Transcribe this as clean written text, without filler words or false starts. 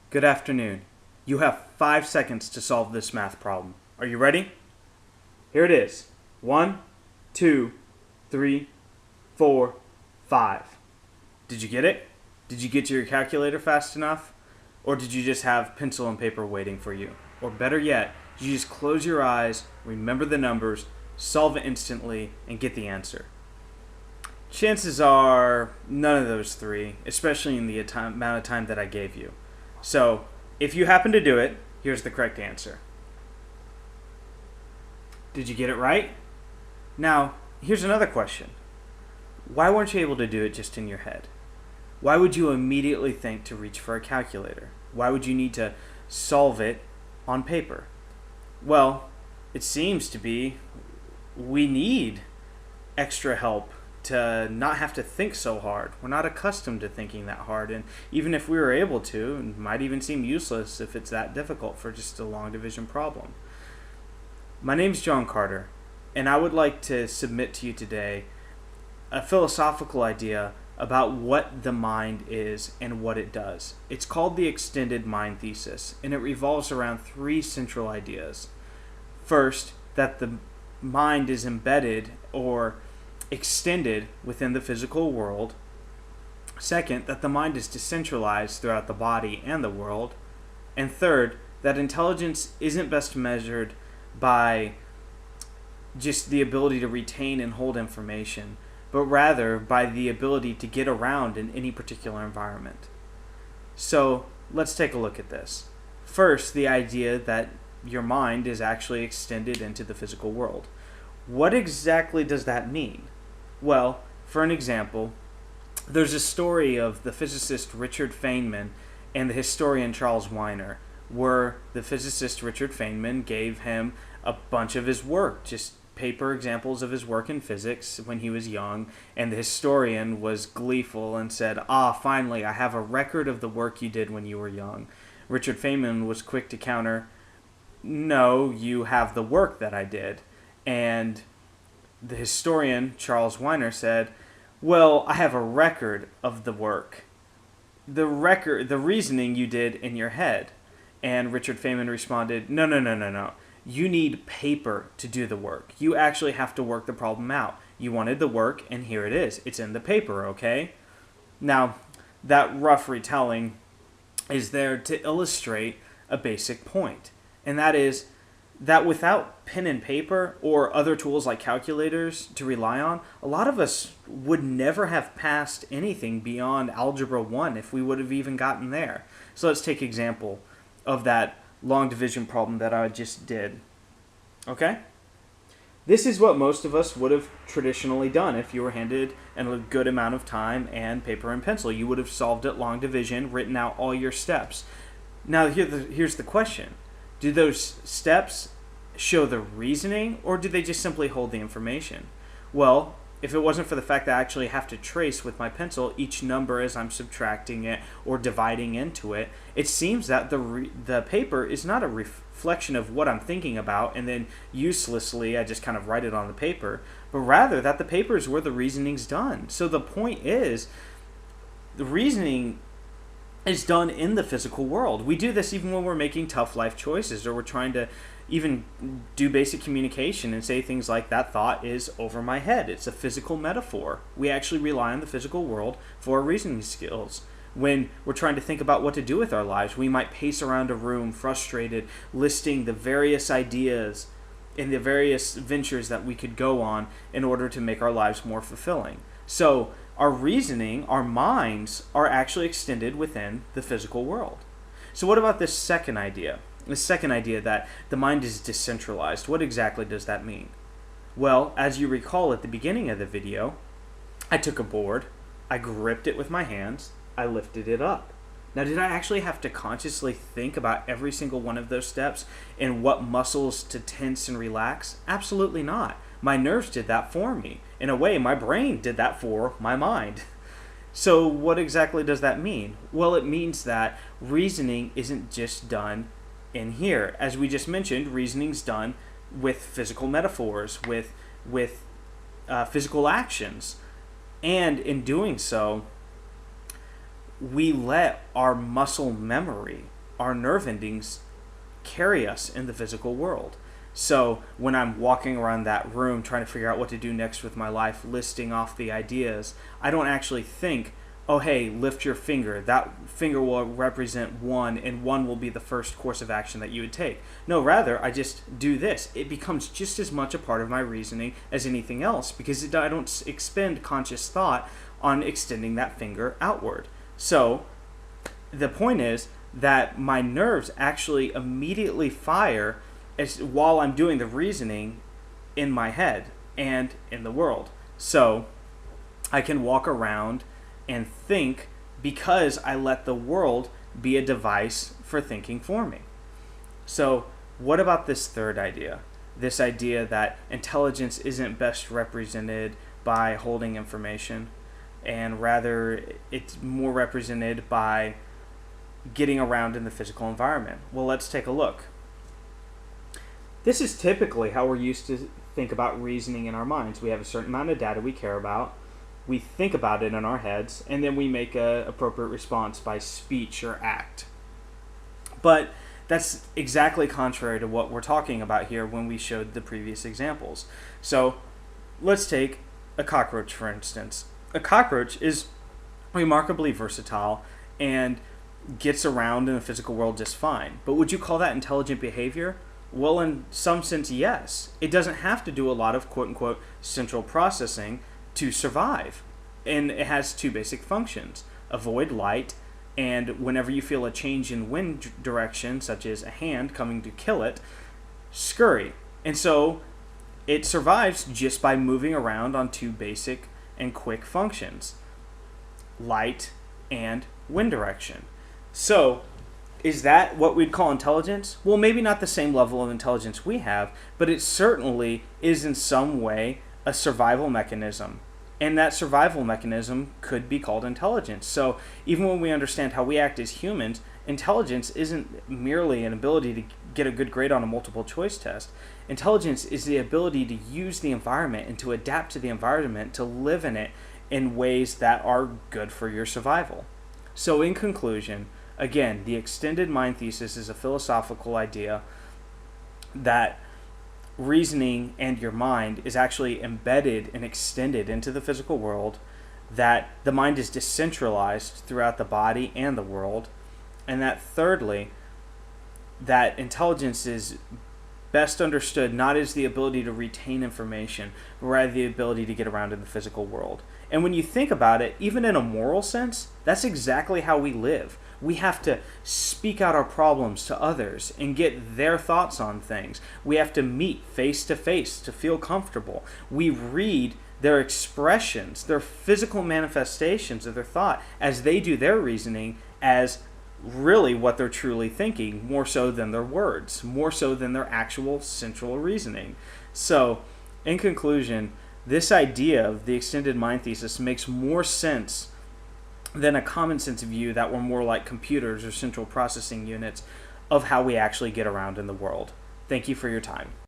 Good afternoon. You have 5 seconds to solve this math problem. Are you ready? Here it is. 1, 2, 3, 4, 5. Did you get it? Did you get to your calculator fast enough? Or did you just have pencil and paper waiting for you? Or better yet, did you just close your eyes, remember the numbers, solve it instantly, and get the answer? Chances are none of those three, especially in the amount of time that I gave you. So, if you happen to do it, here's the correct answer. Did you get it right? Now, here's another question. Why weren't you able to do it just in your head? Why would you immediately think to reach for a calculator? Why would you need to solve it on paper? Well, it seems to be we need extra help to not have to think so hard. We're not accustomed to thinking that hard, and even if we were able to, it might even seem useless if it's that difficult for just a long division problem. My name's John Carter, and I would like to submit to you today a philosophical idea about what the mind is and what it does. It's called the extended mind thesis, and it revolves around 3 central ideas. First, that the mind is embedded or extended within the physical world. Second, that the mind is decentralized throughout the body and the world. And third, that intelligence isn't best measured by just the ability to retain and hold information, but rather by the ability to get around in any particular environment. So let's take a look at this. First, the idea that your mind is actually extended into the physical world. What exactly does that mean? Well, for an example, there's a story of the physicist Richard Feynman and the historian Charles Wiener, where the physicist Richard Feynman gave him a bunch of his work, just paper examples of his work in physics when he was young, and the historian was gleeful and said, finally, I have a record of the work you did when you were young. Richard Feynman was quick to counter, no, you have the work that I did. And the historian, Charles Wiener, said, well, I have a record of the work. The reasoning you did in your head. And Richard Feynman responded, no. You need paper to do the work. You actually have to work the problem out. You wanted the work, and here it is. It's in the paper, okay? Now, that rough retelling is there to illustrate a basic point. And that is that without pen and paper or other tools like calculators to rely on, a lot of us would never have passed anything beyond Algebra 1 if we would have even gotten there. So let's take example of that long division problem that I just did. Okay? This is what most of us would have traditionally done if you were handed a good amount of time and paper and pencil. You would have solved it long division, written out all your steps. Now here's the question. Do those steps show the reasoning, or do they just simply hold the information? Well, if it wasn't for the fact that I actually have to trace with my pencil each number as I'm subtracting it or dividing into it, it seems that the paper is not a reflection of what I'm thinking about and then uselessly I just kind of write it on the paper, but rather that the paper is where the reasoning's done. So the point is, the reasoning is done in the physical world. We do this even when we're making tough life choices, or we're trying to even do basic communication and say things like, that thought is over my head. It's a physical metaphor. We actually rely on the physical world for our reasoning skills. When we're trying to think about what to do with our lives, we might pace around a room frustrated, listing the various ideas and the various ventures that we could go on in order to make our lives more fulfilling. So our reasoning, our minds, are actually extended within the physical world. So what about this second idea? The second idea that the mind is decentralized. What exactly does that mean? Well, as you recall at the beginning of the video, I took a board, I gripped it with my hands, I lifted it up. Now, did I actually have to consciously think about every single one of those steps and what muscles to tense and relax? Absolutely not. My nerves did that for me. In a way, my brain did that for my mind. So what exactly does that mean? Well, it means that reasoning isn't just done in here. As we just mentioned, reasoning's done with physical metaphors, with physical actions. And in doing so, we let our muscle memory our nerve endings carry us in the physical world. So when I'm walking around that room trying to figure out what to do next with my life, listing off the ideas, I don't actually think, oh, hey, lift your finger. That finger will represent 1, and 1 will be the first course of action that you would take. No, rather, I just do this. It becomes just as much a part of my reasoning as anything else, because I don't expend conscious thought on extending that finger outward. So the point is that my nerves actually immediately fire while I'm doing the reasoning in my head and in the world. So I can walk around and think because I let the world be a device for thinking for me. So what about this third idea? This idea that intelligence isn't best represented by holding information, and rather it's more represented by getting around in the physical environment. Well, let's take a look. This is typically how we're used to think about reasoning in our minds. We have a certain amount of data we care about, we think about it in our heads, and then we make an appropriate response by speech or act. But that's exactly contrary to what we're talking about here when we showed the previous examples. So let's take a cockroach, for instance. A cockroach is remarkably versatile and gets around in the physical world just fine. But would you call that intelligent behavior? Well, in some sense, yes. It doesn't have to do a lot of quote-unquote central processing to survive. And it has 2 basic functions: avoid light, and whenever you feel a change in wind direction, such as a hand coming to kill it, scurry. And so it survives just by moving around on 2 basic and quick functions: light and wind direction. So is that what we'd call intelligence? Well, maybe not the same level of intelligence we have, but it certainly is in some way a survival mechanism. And that survival mechanism could be called intelligence. So even when we understand how we act as humans, intelligence isn't merely an ability to get a good grade on a multiple choice test. Intelligence is the ability to use the environment and to adapt to the environment, to live in it in ways that are good for your survival. So in conclusion, again, the extended mind thesis is a philosophical idea that reasoning and your mind is actually embedded and extended into the physical world, that the mind is decentralized throughout the body and the world, and that thirdly, that intelligence is best understood not as the ability to retain information, but rather the ability to get around in the physical world. And when you think about it, even in a moral sense, that's exactly how we live. We have to speak out our problems to others and get their thoughts on things. We have to meet face to face to feel comfortable. We read their expressions, their physical manifestations of their thought as they do their reasoning as really what they're truly thinking, more so than their words, more so than their actual central reasoning. So, in conclusion, this idea of the extended mind thesis makes more sense than a common sense view that we're more like computers or central processing units of how we actually get around in the world. Thank you for your time.